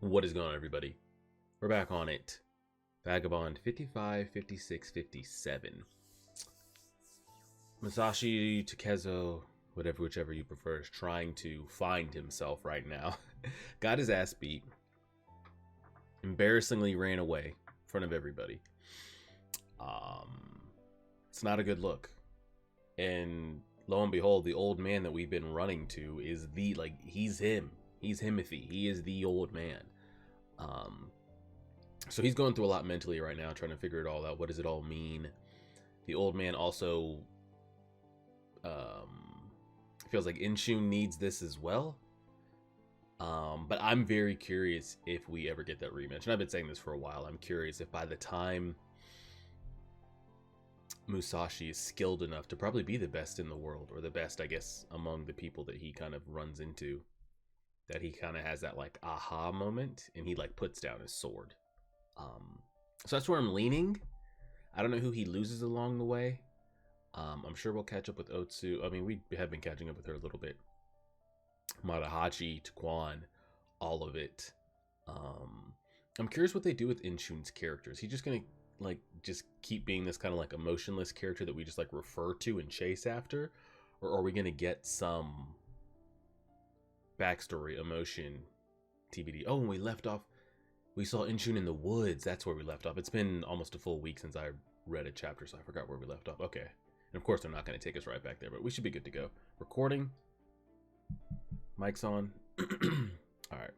What is going on, everybody? We're back on it. Vagabond 55, 56, 57. Masashi Takezo, whichever you prefer, is trying to find himself right now. Got his ass beat. Embarrassingly ran away in front of everybody. It's not a good look. And lo and behold, the old man that we've been running to is he's him. He's Himothy. He is the old man. So he's going through a lot mentally right now, trying to figure it all out. What does it all mean? The old man also feels like Inshun needs this as well. But I'm very curious if we ever get that rematch. And I've been saying this for a while. I'm curious if by the time Musashi is skilled enough to probably be the best in the world, or the best, I guess, among the people that he kind of runs into, that he kind of has that like aha moment and he like puts down his sword. So that's where I'm leaning. I don't know who he loses along the way. I'm sure we'll catch up with Otsu. I mean, we have been catching up with her a little bit. Madahachi, Taquan, all of it. I'm curious what they do with Inshun's characters. He's just gonna like just keep being this kind of like emotionless character that we just like refer to and chase after, or are we gonna get some backstory, emotion, TBD? Oh, and we left off. We saw Inshun in the woods. That's where we left off. It's been almost a full week since I read a chapter, so I forgot where we left off. Okay. And of course, they're not going to take us right back there, but we should be good to go. Recording. Mic's on. All right.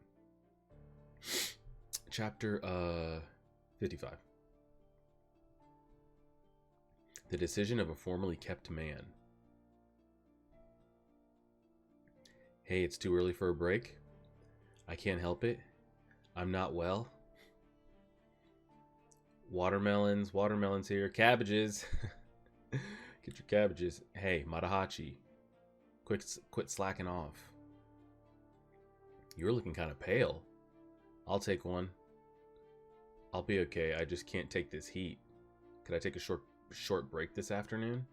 Chapter 55. The decision of a formerly kept man. Hey, it's too early for a break. I can't help it. I'm not well. Watermelons here. Cabbages. Get your cabbages. Hey, Madahachi. Quit slacking off. You're looking kind of pale. I'll take one. I'll be okay. I just can't take this heat. Could I take a short break this afternoon?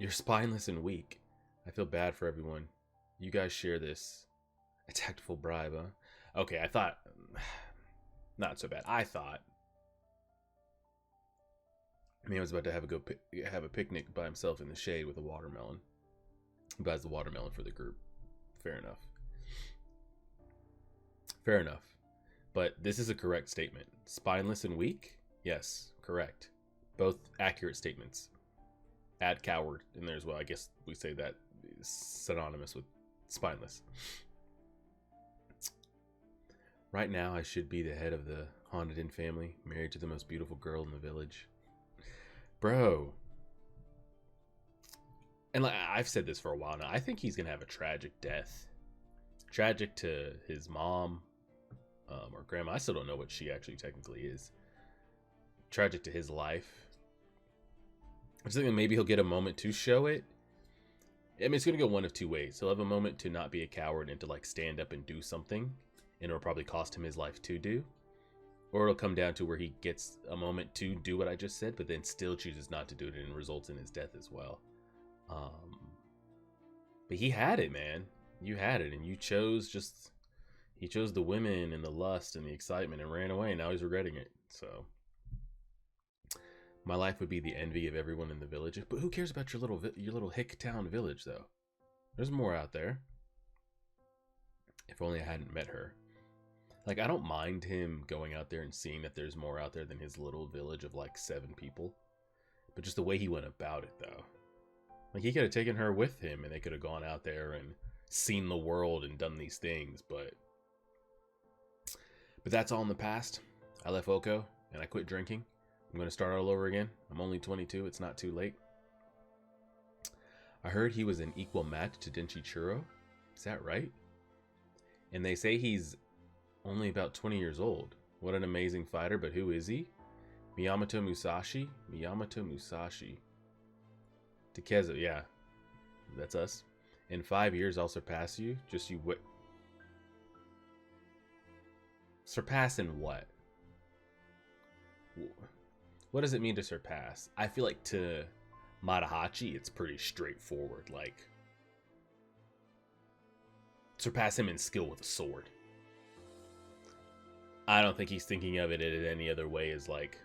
You're spineless and weak. I feel bad for everyone. You guys share this. A tactful bribe, huh? Okay, I thought... Not so bad. I thought... Man was about to have a picnic by himself in the shade with a watermelon. He buys the watermelon for the group. Fair enough. Fair enough. But this is a correct statement. Spineless and weak? Yes, correct. Both accurate statements. Add coward in there as well. I guess we say that is synonymous with spineless. Right now, I should be the head of the Haunted family, married to the most beautiful girl in the village. Bro. And like I've said this for a while now, I think he's going to have a tragic death. Tragic to his mom or grandma. I still don't know what she actually technically is. Tragic to his life. I was thinking maybe he'll get a moment to show it. I mean, it's going to go one of two ways. He'll have a moment to not be a coward and to like stand up and do something. And it'll probably cost him his life to do. Or it'll come down to where he gets a moment to do what I just said, but then still chooses not to do it and results in his death as well. But he had it, man. You had it, and you chose just... He chose the women and the lust and the excitement and ran away, and now he's regretting it. So... My life would be the envy of everyone in the village. But who cares about your little hick town village, though? There's more out there. If only I hadn't met her. Like, I don't mind him going out there and seeing that there's more out there than his little village of, like, 7 people. But just the way he went about it, though. Like, he could have taken her with him, and they could have gone out there and seen the world and done these things, but that's all in the past. I left Oko, and I quit drinking. I'm going to start all over again. I'm only 22. It's not too late. I heard he was an equal match to Denchichiro. Is that right? And they say he's only about 20 years old. What an amazing fighter, but who is he? Miyamoto Musashi? Miyamoto Musashi. Takezo, yeah. That's us. In 5 years, I'll surpass you. Just you what? Surpass in what? What does it mean to surpass? I feel like to Madahachi, it's pretty straightforward. Like, surpass him in skill with a sword. I don't think he's thinking of it in any other way as like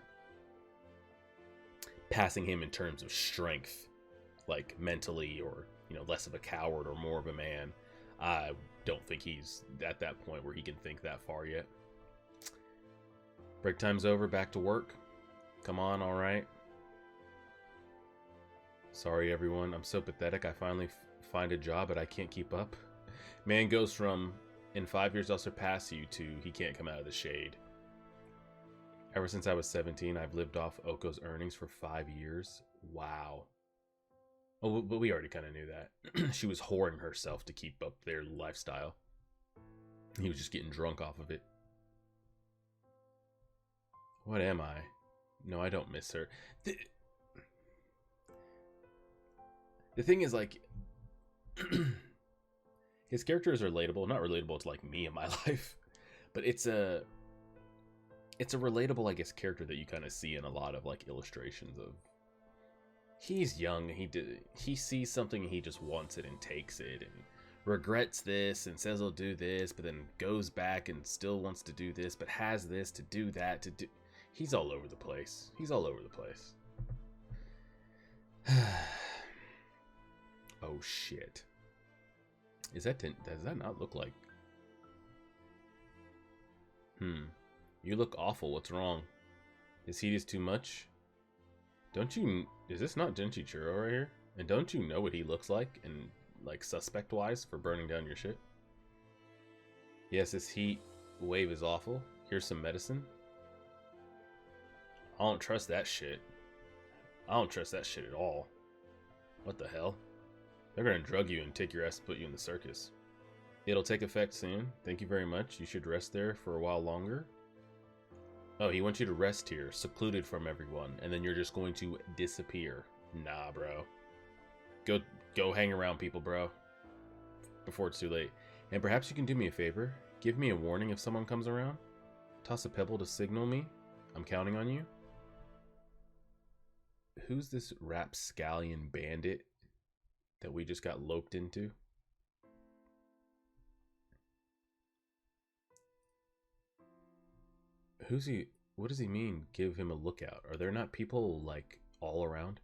passing him in terms of strength, like mentally, or less of a coward or more of a man. I don't think he's at that point where he can think that far yet. Break time's over, back to work. Come on, all right. Sorry, everyone. I'm so pathetic. I finally find a job, but I can't keep up. Man goes from, in 5 years I'll surpass you, to he can't come out of the shade. Ever since I was 17, I've lived off Oko's earnings for 5 years. Wow. Oh, but we already kind of knew that. She was whoring herself to keep up their lifestyle. He was just getting drunk off of it. What am I? No, I don't miss her. The thing is, like, his character is relatable. Not relatable to, like, me in my life, but it's a relatable, I guess, character that you kind of see in a lot of, like, illustrations of. He's young, he sees something and he just wants it and takes it and regrets this and says he'll do this, but then goes back and still wants to do this, but has this to do that to do. He's all over the place. He's all over the place. Oh shit. Does that not look like? You look awful. What's wrong? Is heat is too much? Don't you? Is this not Genchi Churro right here? And don't you know what he looks like, and like suspect-wise, for burning down your shit? Yes, this heat wave is awful. Here's some medicine. I don't trust that shit. I don't trust that shit at all. What the hell? They're gonna drug you and take your ass and put you in the circus. It'll take effect soon. Thank you very much. You should rest there for a while longer. Oh, he wants you to rest here, secluded from everyone, and then you're just going to disappear. Nah, bro. Go hang around people, bro. Before it's too late. And perhaps you can do me a favor. Give me a warning if someone comes around. Toss a pebble to signal me. I'm counting on you. Who's this rapscallion bandit that we just got loped into? Who's he? What does he mean, give him a lookout? Are there not people, like, all around?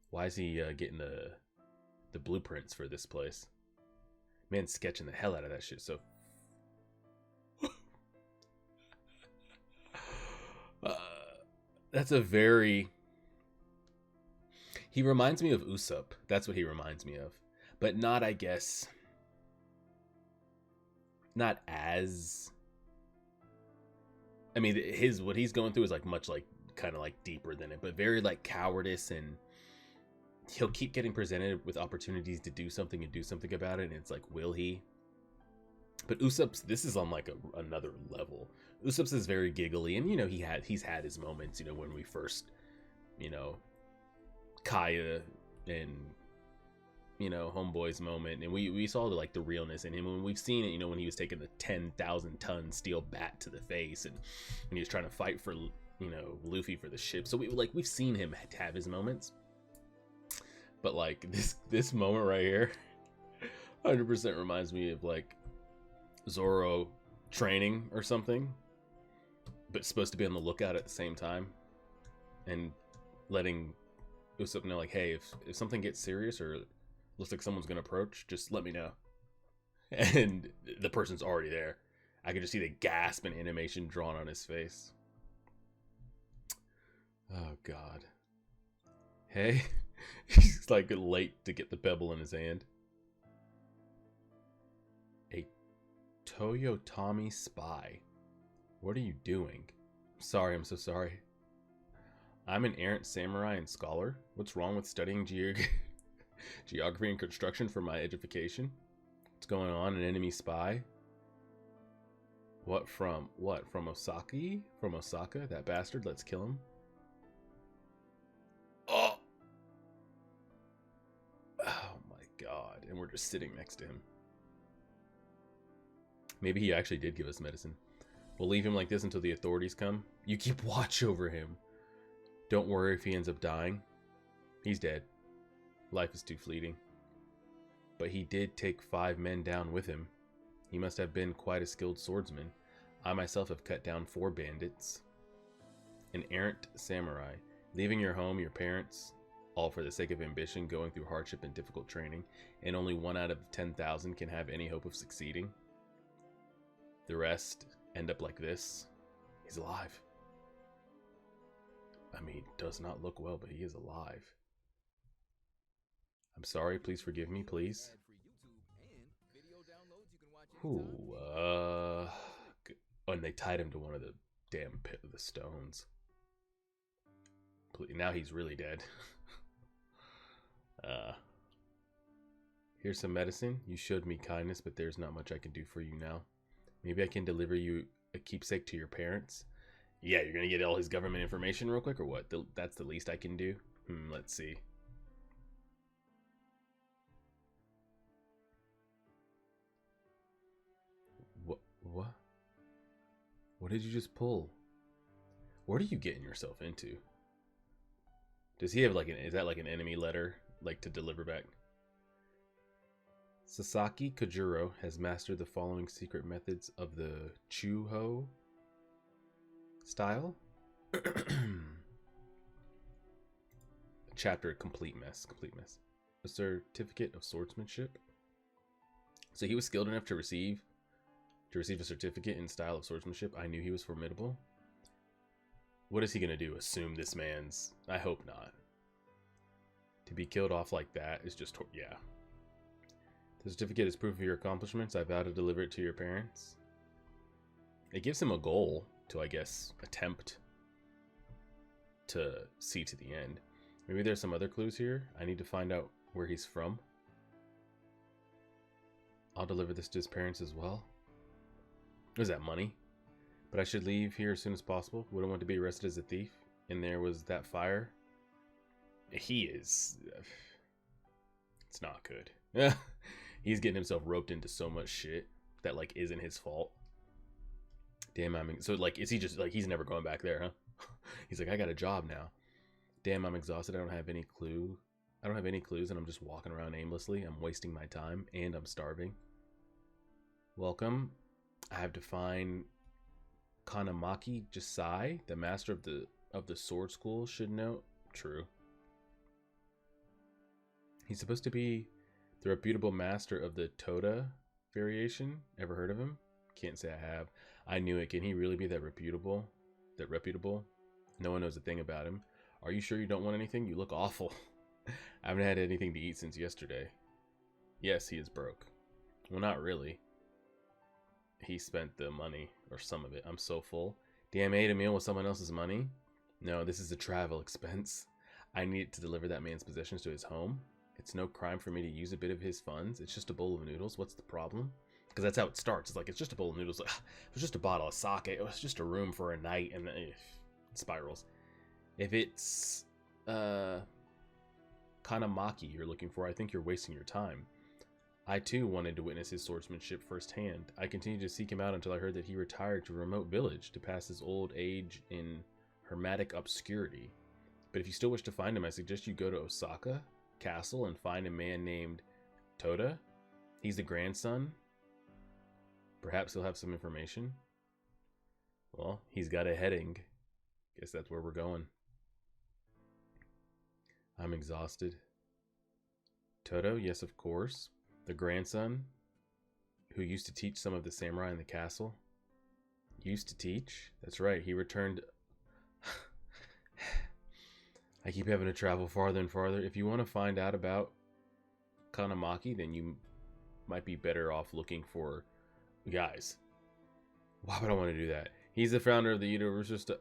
Why is he getting the blueprints for this place? Man's sketching the hell out of that shit, so... that's a very... He reminds me of Usopp. That's what he reminds me of. But not, I guess... Not as... I mean, what he's going through is like much like kind of like deeper than it, but very like cowardice, and he'll keep getting presented with opportunities to do something and do something about it, and it's like, will he? But Usopp's, this is on like another level. Usopp's is very giggly, and he's had his moments, when we first, Kaya and Homeboy's moment, and we saw like the realness in him when we've seen it, when he was taking the 10,000-ton steel bat to the face, and when he was trying to fight for Luffy for the ship. So we've seen him have his moments, but like this moment right here 100% reminds me of like Zoro training or something, but supposed to be on the lookout at the same time, and letting Usopp know, like, hey, if something gets serious or looks like someone's gonna approach, just let me know. And the person's already there. I can just see the gasp and animation drawn on his face. Oh god. Hey. He's like late to get the pebble in his hand. A Toyotomi spy. What are you doing? Sorry, I'm so sorry. I'm an errant samurai and scholar. What's wrong with studying geography and construction for my edification? What's going on? An enemy spy? What? From Osaki? From Osaka? That bastard? Let's kill him. Oh my god. And we're just sitting next to him. Maybe he actually did give us medicine. We'll leave him like this until the authorities come. You keep watch over him. Don't worry if he ends up dying. He's dead. Life is too fleeting. But he did take 5 men down with him. He must have been quite a skilled swordsman. I myself have cut down 4 bandits. An errant samurai, leaving your home, your parents, all for the sake of ambition, going through hardship and difficult training, and only 1 out of 10,000 can have any hope of succeeding. The rest end up like this. He's alive. I mean, does not look well, but he is alive. I'm sorry, please forgive me, please. Ooh, oh, and they tied him to one of the damn pit of the stones. Now he's really dead. Here's some medicine. You showed me kindness, but there's not much I can do for you now. Maybe I can deliver you a keepsake to your parents. Yeah, you're gonna get all his government information real quick, or what? That's the least I can do? Let's see. What? What did you just pull? What are you getting yourself into? Does he have like is that like an enemy letter, like to deliver back? Sasaki Kojuro has mastered the following secret methods of the Chuho style. Chapter complete mess. A certificate of swordsmanship. So he was skilled enough to receive a certificate in style of swordsmanship. I knew he was formidable. What is he gonna do? Assume this man's... I hope not. To be killed off like that is just... yeah. The certificate is proof of your accomplishments. I vow to deliver it to your parents. It gives him a goal to, I guess, attempt to see to the end. Maybe there's some other clues here. I need to find out where he's from. I'll deliver this to his parents as well. Was that money? But I should leave here as soon as possible. Wouldn't want to be arrested as a thief. And there was that fire. He is... it's not good. He's getting himself roped into so much shit that, like, isn't his fault. Damn, so, like, is he just, like, he's never going back there, huh? He's like, I got a job now. Damn, I'm exhausted. I don't have any clue. I don't have any clues, and I'm just walking around aimlessly. I'm wasting my time, and I'm starving. Welcome. I have to find Kanamaki Jisai, the master of the sword school, should know. True. He's supposed to be the reputable master of the Toda variation. Ever heard of him? Can't say I have. I knew it. Can he really be that reputable? No one knows a thing about him. Are you sure you don't want anything? You look awful. I haven't had anything to eat since yesterday. Yes, he is broke. Well, not really. He spent the money, or some of it. I'm so full. Damn, I ate a meal with someone else's money? No, this is a travel expense. I need to deliver that man's possessions to his home. It's no crime for me to use a bit of his funds. It's just a bowl of noodles. What's the problem? Because that's how it starts. It's like, it's just a bowl of noodles. It was just a bottle of sake. It was just a room for a night, and it spirals. If it's Kanamaki you're looking for, I think you're wasting your time. I too wanted to witness his swordsmanship firsthand. I continued to seek him out until I heard that he retired to a remote village to pass his old age in hermetic obscurity. But if you still wish to find him, I suggest you go to Osaka Castle and find a man named Toda. He's the grandson. Perhaps he'll have some information. Well, he's got a heading. Guess that's where we're going. I'm exhausted. Toto, yes, of course. The grandson who used to teach some of the samurai in the castle. Used to teach? That's right, he returned. I keep having to travel farther and farther. If you want to find out about Kanamaki, then you might be better off looking for... Guys, why would I want to do that? He's the founder of the universe. Just a...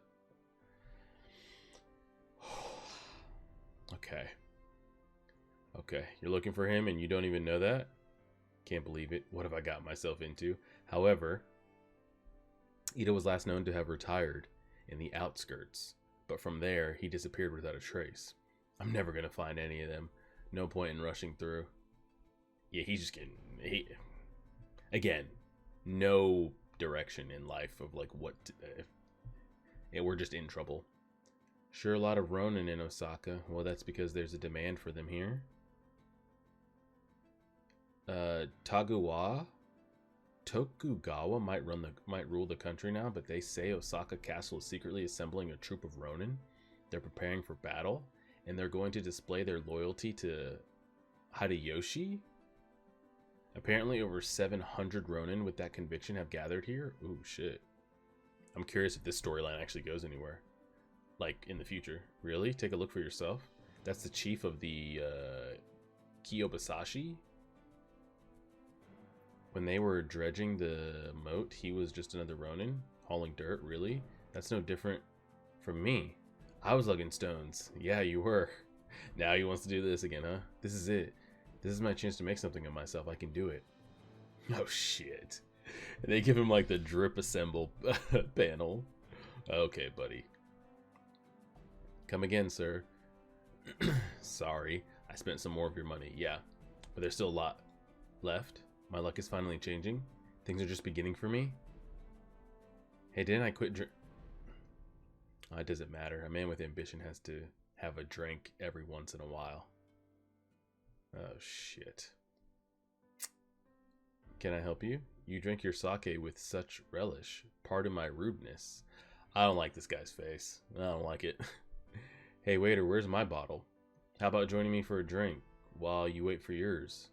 Okay, you're looking for him and you don't even know that? Can't believe it. What have I got myself into? However, Ito was last known to have retired in the outskirts, but from there, he disappeared without a trace. I'm never going to find any of them. No point in rushing through. Yeah, he's just getting... Again, no direction in life of like what... yeah, we're just in trouble. Sure, a lot of Ronin in Osaka. Well, that's because there's a demand for them here. Taguwa? Tokugawa might rule the country now, but they say Osaka Castle is secretly assembling a troop of Ronin. They're preparing for battle, and they're going to display their loyalty to Hideyoshi. Apparently, over 700 Ronin with that conviction have gathered here. Ooh, shit. I'm curious if this storyline actually goes anywhere. Like, in the future. Really? Take a look for yourself. That's the chief of the Kiyobasashi. When they were dredging the moat, he was just another Ronin, hauling dirt. Really? That's no different from me. I was lugging stones. Yeah, you were. Now he wants to do this again, huh? This is it. This is my chance to make something of myself. I can do it. Oh, shit. And they give him, like, the drip assemble panel. Okay, buddy. Come again, sir. Sorry. I spent some more of your money. Yeah. But there's still a lot left. My luck is finally changing. Things are just beginning for me. Hey, didn't I quit drink? It doesn't matter. A man with ambition has to have a drink every once in a while. Oh, shit. Can I help you? You drink your sake with such relish. Pardon my rudeness. I don't like this guy's face. I don't like it. Hey, waiter, where's my bottle? How about joining me for a drink while you wait for yours?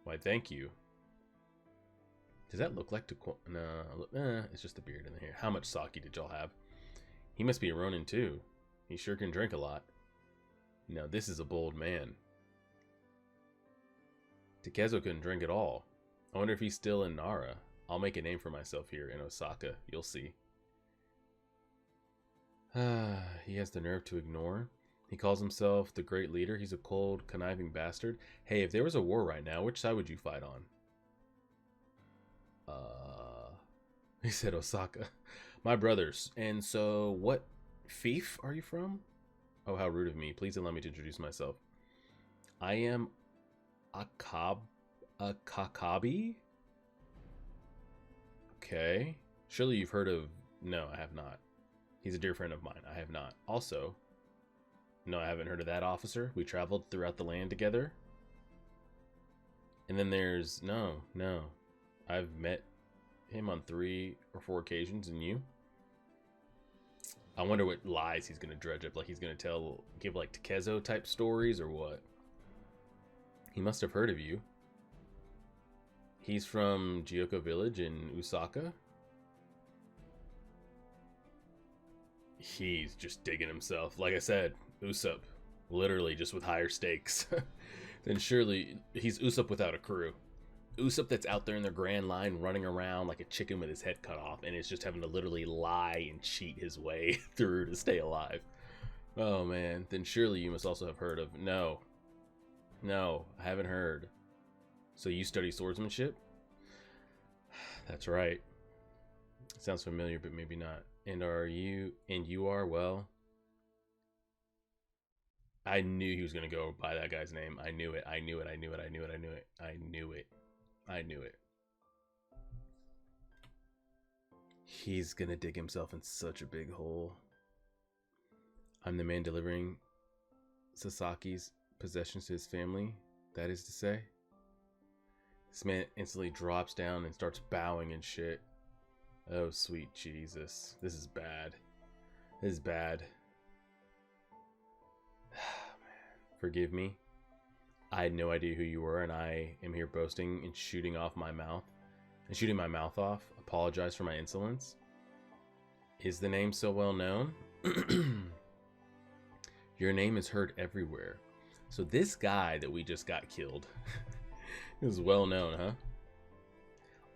Why, thank you. Does that look like no, it's just the beard in here. How much sake did y'all have? He must be a Ronin too. He sure can drink a lot. Now this is a bold man. Takezo couldn't drink at all. I wonder if he's still in Nara. I'll make a name for myself here in Osaka. You'll see. He has the nerve to ignore. He calls himself the great leader. He's a cold, conniving bastard. Hey, if there was a war right now, which side would you fight on? He said Osaka. My brothers. And so, what fief are you from? Oh, how rude of me. Please allow me to introduce myself. I am Kakabi? Okay. Surely you've heard of... No, I have not. He's a dear friend of mine. I have not. Also, no, I haven't heard of that officer. We traveled throughout the land together. And then there's... No. I've met him on 3 or 4 occasions, and you? I wonder what lies he's going to dredge up. Like, he's going to give like Takezo type stories or what? He must have heard of you. He's from Gyoko Village in Osaka. He's just digging himself. Like I said, Usopp. Literally just with higher stakes. Then surely he's Usopp without a crew. Usopp that's out there in the Grand Line running around like a chicken with his head cut off and is just having to literally lie and cheat his way through to stay alive. Oh man, then surely you must also have heard of... No, I haven't heard. So you study swordsmanship? That's right. Sounds familiar, but maybe not. And you are, well... I knew he was going to go by that guy's name. I knew it. He's going to dig himself in such a big hole. I'm the man delivering Sasaki's possessions to his family, that is to say. This man instantly drops down and starts bowing and shit. Oh, sweet Jesus. This is bad. Forgive me. I had no idea who you were, and I am here boasting and shooting my mouth off. Apologize for my insolence. Is the name so well known? Your name is heard everywhere. So this guy that we just got killed is well known, huh?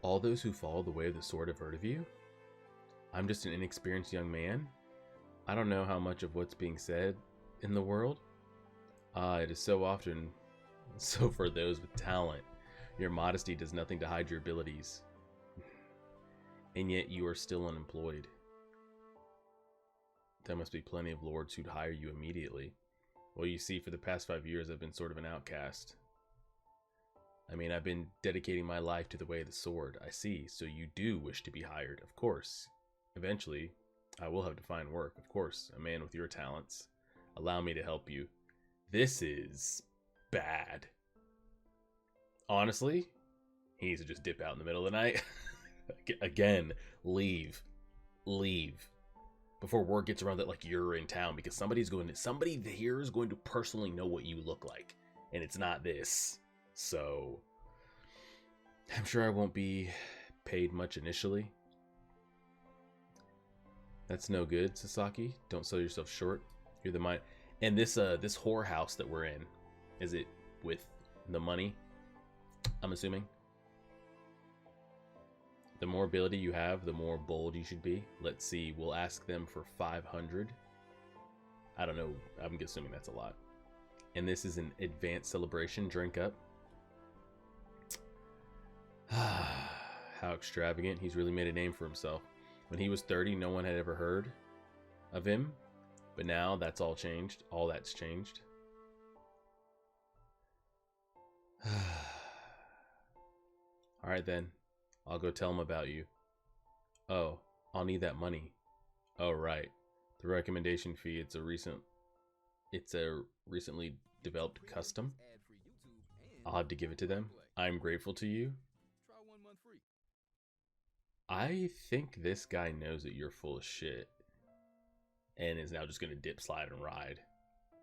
All those who follow the way of the sword have heard of you? I'm just an inexperienced young man. I don't know how much of what's being said in the world. It is so often so for those with talent. Your modesty does nothing to hide your abilities. And yet you are still unemployed. There must be plenty of lords who'd hire you immediately. Well, you see, for the past 5 years, I've been sort of an outcast. I mean, I've been dedicating my life to the way of the sword. I see, so you do wish to be hired, of course. Eventually, I will have to find work, of course. A man with your talents. Allow me to help you. This is bad. Honestly, He needs to just dip out in the middle of the night. Again, leave. Leave. Before word gets around that like you're in town, because somebody here is going to personally know what you look like. And it's not this. So I'm sure I won't be paid much initially. That's no good, Sasaki. Don't sell yourself short. You're the mind. And this whorehouse that we're in, is it with the money? I'm assuming. The more ability you have, the more bold you should be. Let's see. We'll ask them for 500. I don't know. I'm assuming that's a lot. And this is an advanced celebration. Drink up. How extravagant. He's really made a name for himself. When he was 30, no one had ever heard of him. But now that's all changed. All that's changed. Alright then. I'll go tell him about you. Oh, I'll need that money. Oh, right. The recommendation fee, it's a recently developed custom. I'll have to give it to them. I'm grateful to you. I think this guy knows that you're full of shit. And is now just going to dip, slide, and ride.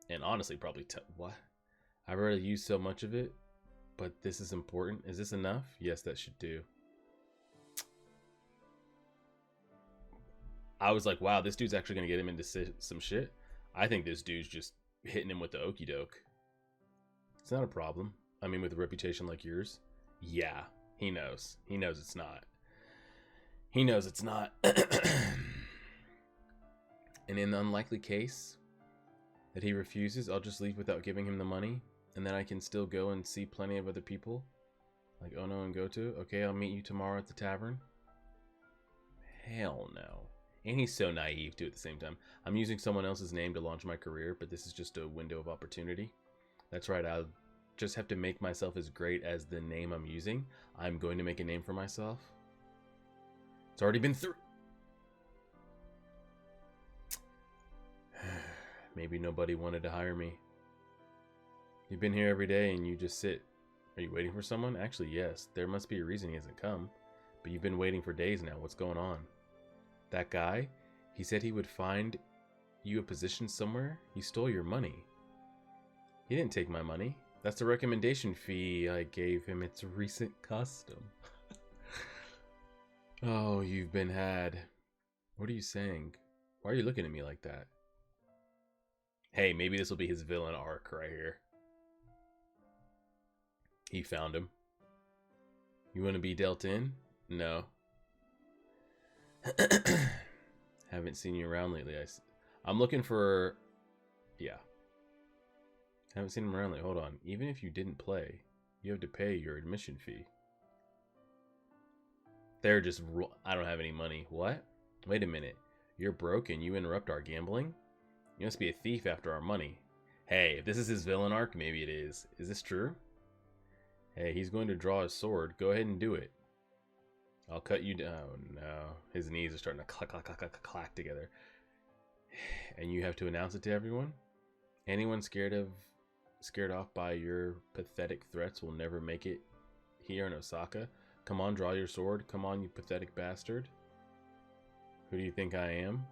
And honestly, probably what? I've already used so much of it. But this is important. Is this enough? Yes, that should do. I was like, wow, this dude's actually going to get him into some shit. I think this dude's just hitting him with the okie doke. It's not a problem. I mean, with a reputation like yours. Yeah, he knows. He knows it's not. He knows it's not. And in the unlikely case that he refuses, I'll just leave without giving him the money. And then I can still go and see plenty of other people. Like Ono and Goto. Okay, I'll meet you tomorrow at the tavern. Hell no. And he's so naive too at the same time. I'm using someone else's name to launch my career, but this is just a window of opportunity. That's right, I'll just have to make myself as great as the name I'm using. I'm going to make a name for myself. It's already been through. Maybe nobody wanted to hire me. You've been here every day and you just sit. Are you waiting for someone? Actually, yes. There must be a reason he hasn't come. But you've been waiting for days now. What's going on? That guy? He said he would find you a position somewhere. He stole your money. He didn't take my money. That's the recommendation fee I gave him. It's recent custom. Oh, you've been had. What are you saying? Why are you looking at me like that? Hey, maybe this will be his villain arc right here. He found him. You want to be dealt in? No. Haven't seen you around lately. I'm looking for... Yeah. Haven't seen him around lately. Hold on. Even if you didn't play, you have to pay your admission fee. They're just... I don't have any money. What? Wait a minute. You're broke and you interrupt our gambling? You must be a thief after our money. Hey, if this is his villain arc, maybe it is. Is this true? Hey, he's going to draw his sword. Go ahead and do it. I'll cut you down. Oh, no. His knees are starting to clack, clack, clack, clack, clack together. And you have to announce it to everyone? Anyone scared off by your pathetic threats will never make it here in Osaka. Come on, draw your sword. Come on, you pathetic bastard. Who do you think I am?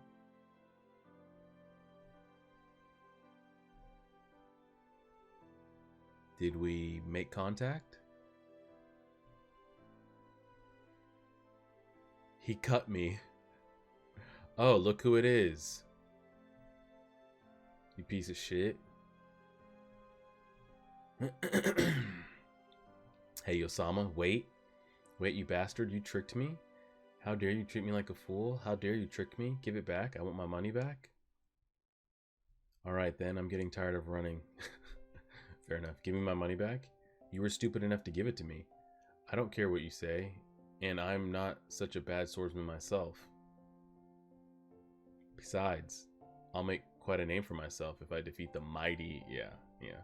Did we make contact? He cut me. Oh, look who it is. You piece of shit. Hey, Osama, wait. Wait, you bastard, you tricked me? How dare you treat me like a fool? How dare you trick me? Give it back. I want my money back. Alright then, I'm getting tired of running. Fair enough. Give me my money back? You were stupid enough to give it to me. I don't care what you say. And I'm not such a bad swordsman myself. Besides, I'll make quite a name for myself if I defeat the mighty... Yeah.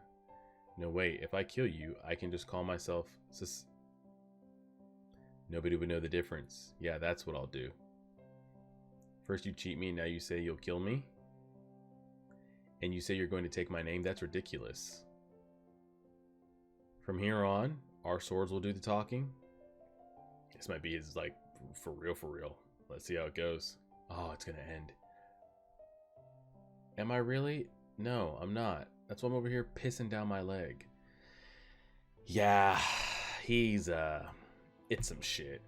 No, wait. If I kill you, I can just call myself... Nobody would know the difference. Yeah, that's what I'll do. First you cheat me, now you say you'll kill me? And you say you're going to take my name? That's ridiculous. From here on, our swords will do the talking? This might be his, like, for real, for real. Let's see how it goes. Oh, it's gonna end. Am I really? No, I'm not. That's why I'm over here pissing down my leg. Yeah, he's, it's some shit.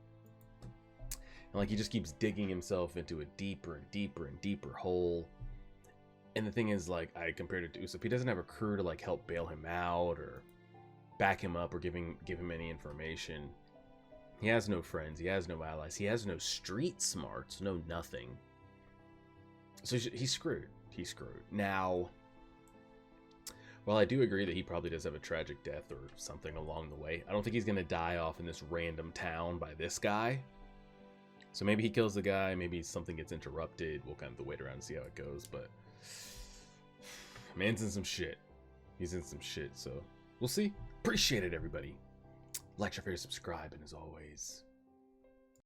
And, like, he just keeps digging himself into a deeper and deeper and deeper hole. And the thing is, like, I compared it to Usopp. He doesn't have a crew to, like, help bail him out or back him up or give him any information. He has no friends. He has no allies. He has no street smarts. No nothing. So he's screwed. He's screwed. Now, while I do agree that he probably does have a tragic death or something along the way, I don't think he's going to die off in this random town by this guy. So maybe he kills the guy. Maybe something gets interrupted. We'll kind of wait around and see how it goes. But man's in some shit. He's in some shit. So we'll see. Appreciate it, everybody. Like, share, favorite, subscribe, and as always,